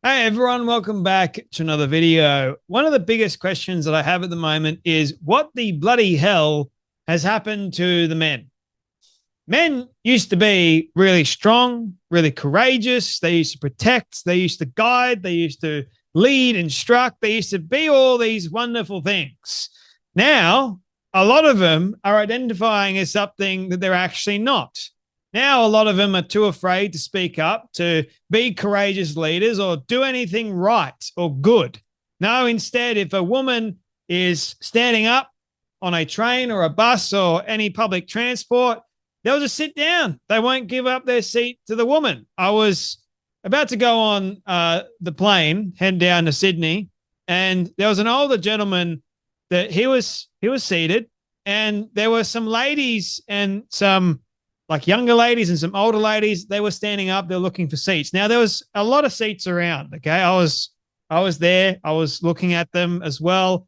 Hey everyone, welcome back to another video. One of the biggest questions that I have at the moment is what the bloody hell has happened to the men? Men used to be really strong, really courageous. They used to protect, they used to guide, they used to lead, instruct, they used to be all these wonderful things. Now, a lot of them are identifying as something that they're actually not. Now, a lot of them are too afraid to speak up, to be courageous leaders, or do anything right or good. No, instead, if a woman is standing up on a train or a bus or any public transport, they'll just sit down. They won't give up their seat to the woman. I was about to go on the plane, head down to Sydney, and there was an older gentleman that he was seated, and there were some ladies and some like younger ladies and some older ladies. They were standing up. They're looking for seats. Now there was a lot of seats around. Okay, I was there. I was looking at them as well.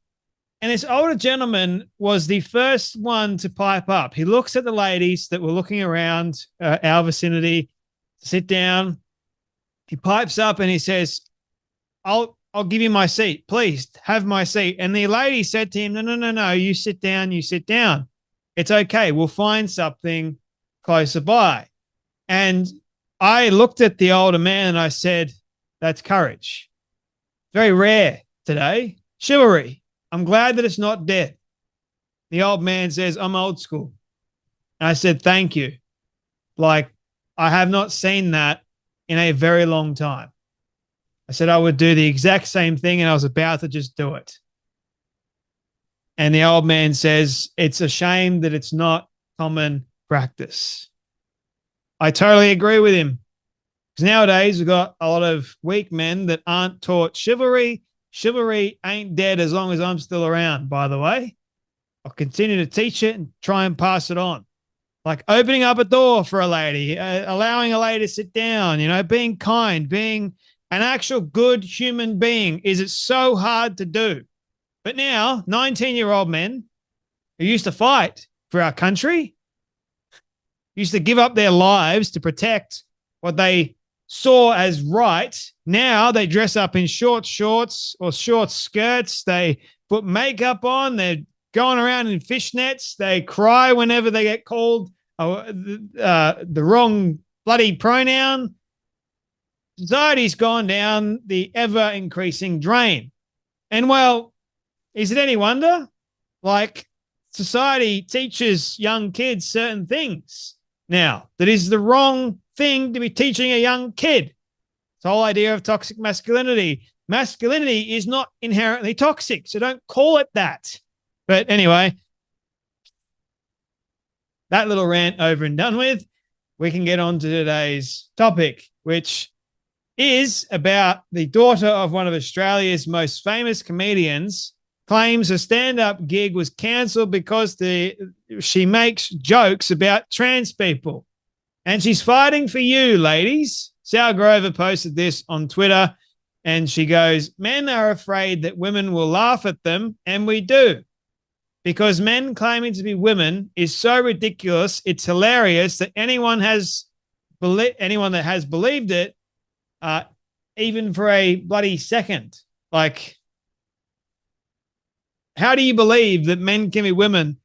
And this older gentleman was the first one to pipe up. He looks at the ladies that were looking around our vicinity to sit down. He pipes up and he says, I'll give you my seat. Please have my seat. And the lady said to him, no. You sit down. You sit down. It's okay. We'll find something closer by. And I looked at the older man and I said, that's courage. Very rare today. Chivalry. I'm glad that it's not dead. The old man says, I'm old school. And I said, thank you. Like, I have not seen that in a very long time. I said I would do the exact same thing, and I was about to just do it. And the old man says, it's a shame that it's not common practice. I totally agree with him. Because nowadays we've got a lot of weak men that aren't taught chivalry. Chivalry ain't dead as long as I'm still around, by the way. I'll continue to teach it and try and pass it on. Like opening up a door for a lady, allowing a lady to sit down, being kind, being an actual good human being. Is it so hard to do? But now 19-year-old men who used to fight for our country, used to give up their lives to protect what they saw as right. Now they dress up in short shorts or short skirts. They put makeup on. They're going around in fishnets. They cry whenever they get called the wrong bloody pronoun. Society's gone down the ever-increasing drain. And, well, is it any wonder? Like, society teaches young kids certain things now that is the wrong thing to be teaching a young kid. The whole idea of toxic masculinity. Masculinity is not inherently toxic, so don't call it that. But anyway, that little rant over and done with. We can get on to today's topic, which is about the daughter of one of Australia's most famous comedians claims a stand-up gig was cancelled because she makes jokes about trans people. And she's fighting for you, ladies. Sal Grover posted this on Twitter, and she goes, men are afraid that women will laugh at them, and we do. Because men claiming to be women is so ridiculous, it's hilarious that anyone that has believed it, even for a bloody second. Like, how do you believe that men can be women?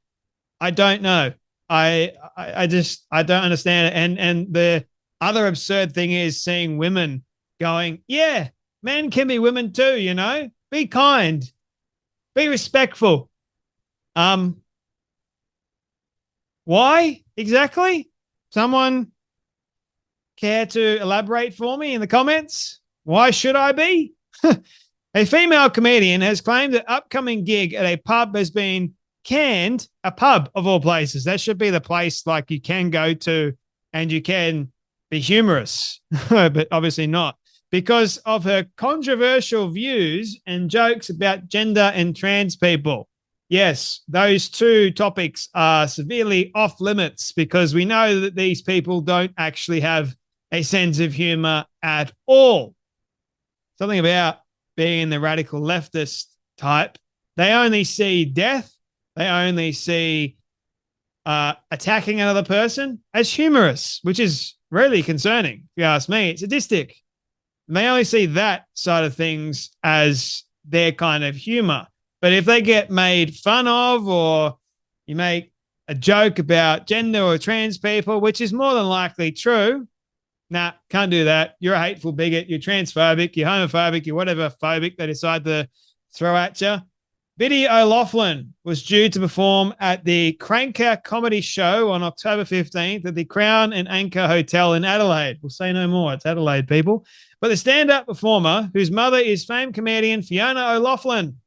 I don't know. I don't understand it. And the other absurd thing is seeing women going, yeah, men can be women too, Be kind. Be respectful. Why exactly? Someone care to elaborate for me in the comments? Why should I be? A female comedian has claimed that upcoming gig at a pub has been canned. A pub of all places. That should be the place like you can go to and you can be humorous, but obviously not, because of her controversial views and jokes about gender and trans people. Yes, those two topics are severely off limits because we know that these people don't actually have a sense of humor at all. Something about being the radical leftist type. They only see death. They only see attacking another person as humorous, which is really concerning. If you ask me, it's sadistic. And they only see that side of things as their kind of humor. But if they get made fun of, or you make a joke about gender or trans people, which is more than likely true, nah, can't do that. You're a hateful bigot. You're transphobic. You're homophobic. You're whatever phobic they decide to throw at you. Biddy O'Loughlin was due to perform at the Cranker Comedy Show on October 15th at the Crown and Anchor Hotel in Adelaide. We'll say no more. It's Adelaide, people. But the stand-up performer, whose mother is famed comedian Fiona O'Loughlin,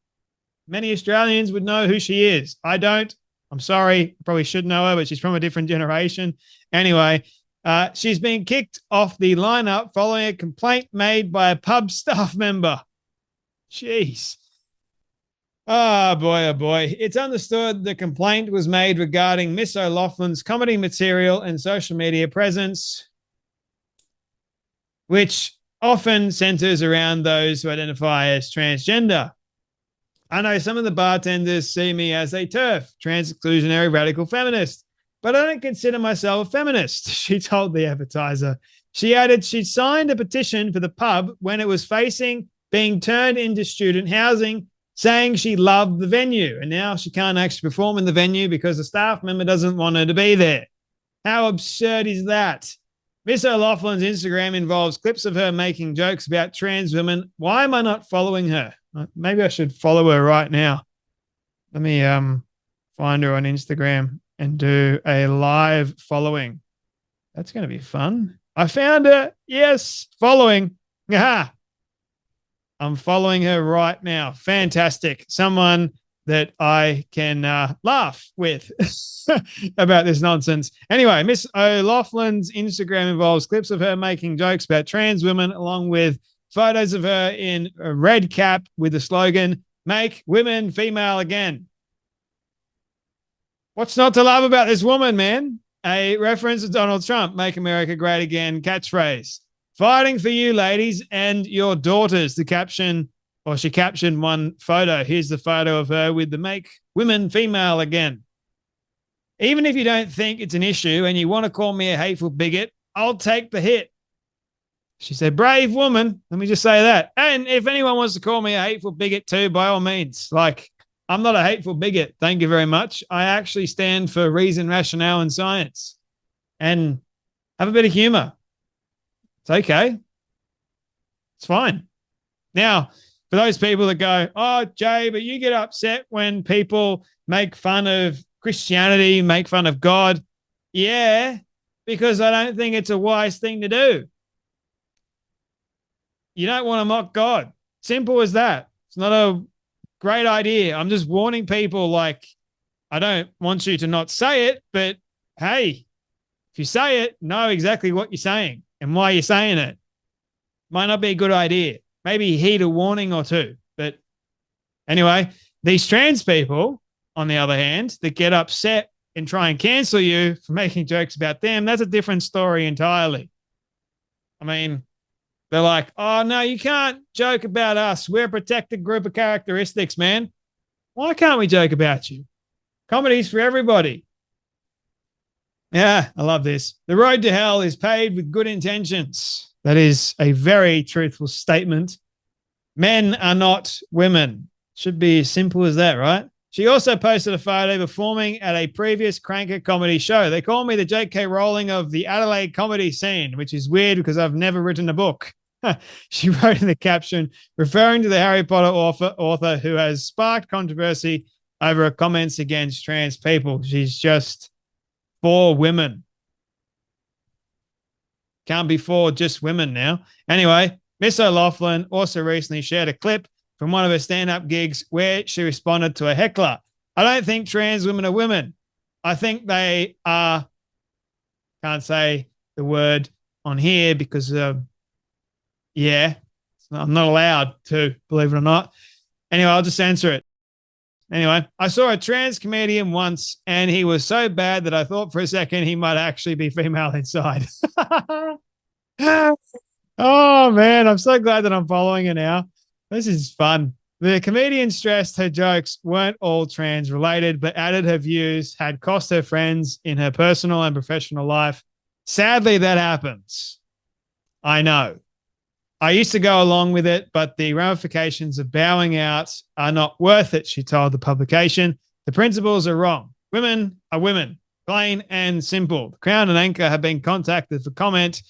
many Australians would know who she is. I don't. I'm sorry. Probably should know her, but she's from a different generation. Anyway, she's been kicked off the lineup following a complaint made by a pub staff member. Jeez. Oh, boy, oh, boy. It's understood the complaint was made regarding Miss O'Loughlin's comedy material and social media presence, which often centers around those who identify as transgender. I know some of the bartenders see me as a TERF, trans-exclusionary radical feminist, but I don't consider myself a feminist, she told the advertiser. She added she signed a petition for the pub when it was facing being turned into student housing, saying she loved the venue, and now she can't actually perform in the venue because the staff member doesn't want her to be there. How absurd is that? Miss O'Loughlin's Instagram involves clips of her making jokes about trans women. Why am I not following her? Maybe I should follow her right now. Let me find her on Instagram and do a live following. That's going to be fun. I found her. Yes, following. Aha. I'm following her right now. Fantastic. Someone that I can laugh with about this nonsense. Anyway, Miss O'Loughlin's Instagram involves clips of her making jokes about trans women, along with photos of her in a red cap with the slogan, "Make women female again." What's not to love about this woman, man? A reference to Donald Trump, "Make America Great Again" catchphrase. Fighting for you, ladies, and your daughters. The caption, or she captioned one photo. Here's the photo of her with the "Make Women Female Again." Even if you don't think it's an issue and you want to call me a hateful bigot, I'll take the hit. She said, brave woman. Let me just say that. And if anyone wants to call me a hateful bigot too, by all means. Like, I'm not a hateful bigot. Thank you very much. I actually stand for reason, rationale, and science. And have a bit of humor. It's okay. It's fine. Now, for those people that go, oh, Jay, but you get upset when people make fun of Christianity, make fun of God. Yeah, because I don't think it's a wise thing to do. You don't want to mock God. Simple as that. It's not a great idea. I'm just warning people, like, I don't want you to not say it, but hey, if you say it, know exactly what you're saying and why you're saying it. Might not be a good idea. Maybe heed a warning or two. But anyway, these trans people, on the other hand, that get upset and try and cancel you for making jokes about them, that's a different story entirely. I mean, they're like, oh, no, you can't joke about us. We're a protected group of characteristics, man. Why can't we joke about you? Comedy's for everybody. Yeah, I love this. The road to hell is paved with good intentions. That is a very truthful statement. Men are not women. Should be as simple as that, right? She also posted a photo performing at a previous Cranker comedy show. They call me the J.K. Rowling of the Adelaide comedy scene, which is weird because I've never written a book. She wrote in the caption, referring to the Harry Potter author who has sparked controversy over her comments against trans people. She's just for women. Can't be for just women now. Anyway, Miss O'Loughlin also recently shared a clip from one of her stand-up gigs where she responded to a heckler. I don't think trans women are women. I think they are, can't say the word on here because, yeah, I'm not allowed to, believe it or not. Anyway, I'll just answer it. Anyway, I saw a trans comedian once and he was so bad that I thought for a second he might actually be female inside. Oh, man, I'm so glad that I'm following her now. This is fun. The comedian stressed her jokes weren't all trans related, but added her views had cost her friends in her personal and professional life. Sadly, that happens. I know. I used to go along with it, but the ramifications of bowing out are not worth it, she told the publication. The principles are wrong. Women are women, plain and simple. The Crown and Anchor have been contacted for comment,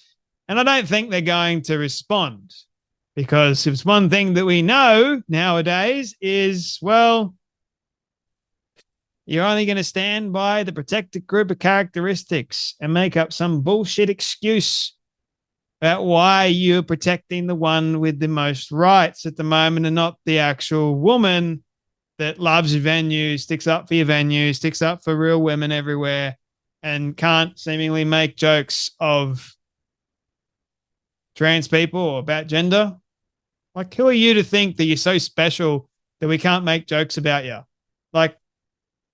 and I don't think they're going to respond because if it's one thing that we know nowadays is, well, you're only going to stand by the protected group of characteristics and make up some bullshit excuse about why you're protecting the one with the most rights at the moment and not the actual woman that loves your venue, sticks up for your venue, sticks up for real women everywhere, and can't seemingly make jokes of trans people or about gender. Like, who are you to think that you're so special that we can't make jokes about you? Like,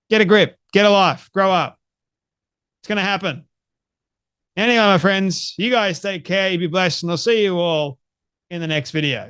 get a grip, get a life, grow up. It's going to happen. Anyway, my friends, you guys take care. You be blessed, and I'll see you all in the next video.